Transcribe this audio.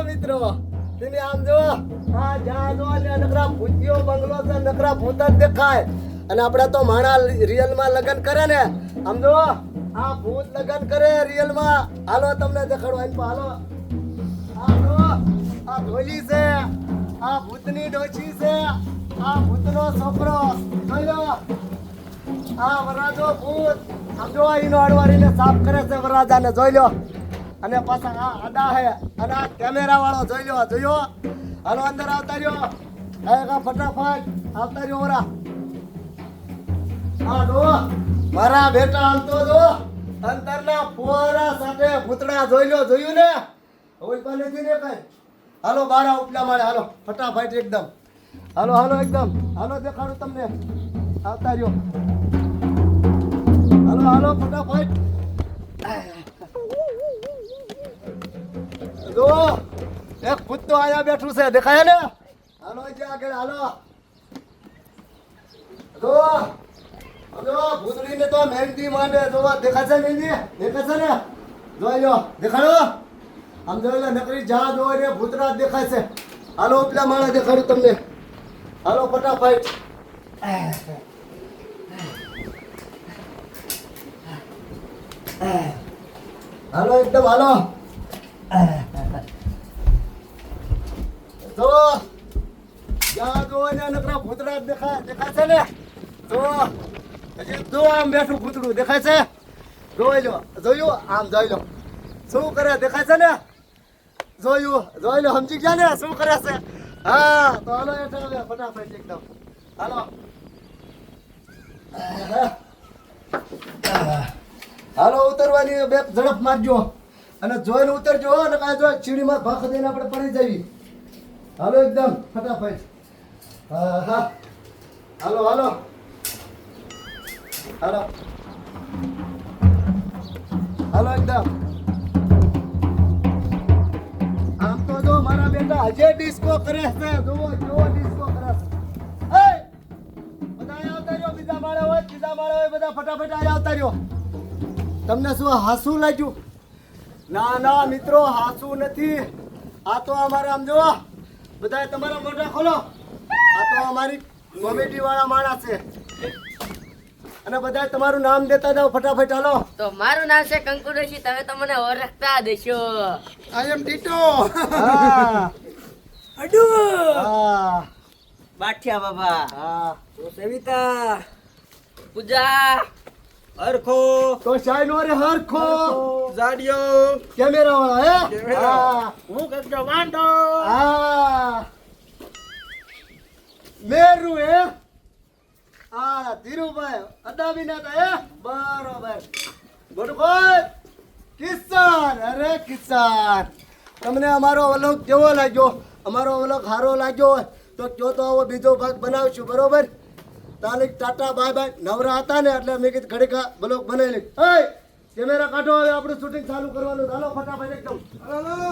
મિત્રો તેને આમ જો આ જહાજો અને નકરા ભૂતિયો બંગલો છે નકરા ભૂત જ દેખાય અને આપણે તો માણા રિયલ માં લગન કરે ને આમ જો આ ભૂત લગન કરે રિયલ માં હાલો તમને દેખાડો આઈ હાલો આ જો આ ઢોલી છે આ ભૂતની ડોચી છે આ ભૂતનો છોકરો જોઈ લો આ વરાજો ભૂત આમ જો ઈનો અડવારીને સાફ કરે છે વરાજાને જોઈ લો અને પાછા આ આડા હે અને આ કેમેરા વાળો જોઈ લો જોયો હાલો અંદર આવતા રહ્યો આયગા ફટાફટ આવતા રહ્યો ઓરા આ જો મારા બેટા આમ તો જો અંતરના ફોરા સાથે ભૂતડા જોઈ લો જોયું ને ઓય પાને થી ને કઈ હાલો બારા ઉપલા માળે હાલો ફટાફટ એકદમ હાલો હાલો એકદમ હાલો દેખાડું તમને આવતા રહ્યો હાલો હાલો ફટાફટ જો એક ભૂત તો આયા બેઠું છે દેખાય ને હાલો જે આગળ હાલો જો જો ભૂતડીને તો મહેંદી માંડે જો દેખાય છે મહેંદી દેખાય છે ને જોઈ લો દેખાડો આમ જોઈ લો નકરી જા જોઈ ને ભૂતરા દેખાય છે હાલો ઉપલા માળે દેખાડું તમને હાલો ફટાફટ હાલો એકદમ હાલો જો જા જોઈ ને નકરા ભૂતરા દેખાય છે ને જો હજી જો આમ બેઠું ભૂતડું દેખાય છે જોઈ લો જોયું આમ જોઈ લો શું કરે દેખાય છે ને જોઈ લો સમજી ગયા ને શું કરે છે હા તો હાલો એટલે ફટાફટ એકદમ હાલો હાલો ઉતરવાની બે ઝડપ મારજો અને જોઈને ઉતરજો અને કાંઈ જો ચીડીમાં ભાખ દઈને આપણે પડી જવી હાલો એકદમ ફટાફટ હા હા હાલો હાલો હાલો હાલો એકદમ આમ તો જો મારા બેટા હજે ડિસ્કો કરે છે જોવો કેવો ડિસ્કો કરે છે એ બધા આવતા રહ્યો બીજા માળે હોય બધા ફટાફટ આવતા રહ્યો તમને શું હાસુ લાગ્યું ના ના મિત્રો હાસુ નથી આ તો અમારે આમ જો બધા તમારા મોઢા ખોલો આ તો અમારી કોમેડી વાળા માણસ છે અને બધા તમારું નામ દેતા જાઓ ફટાફટ હાલો તો મારું નામ છે કંકુ ડોશી તમે તો મને ઓળખતા દેશો આઈ એમ ટીટો હા અડુ હા બાઠિયા બાબા હા તો સવિતા પૂજા હરખો તો શાયનો રે હરખો જાડિયો કેમેરા વાળા હે હા હું કહેતો વાંડો હા મેરુ હે આ ધીરુભાઈ અદાબીના તો હે બરોબર ગુડ બોય કિસાન અરે કિસાન તમને અમારો વ્લોગ કેવો લાગ્યો અમારો વ્લોગ સારો લાગ્યો હોય તો કયો તો આવો બીજો ભાગ બનાવશું બરોબર તાલીક ટાટા બાય બાય નવરા હતા ને એટલે મેં કીધું ઘડીક વ્લોગ બનાવી લઈ કેમેરા કાઢો હવે આપણે શૂટિંગ ચાલુ કરવાનું ચાલો ફટાફટ એકદમ હાલો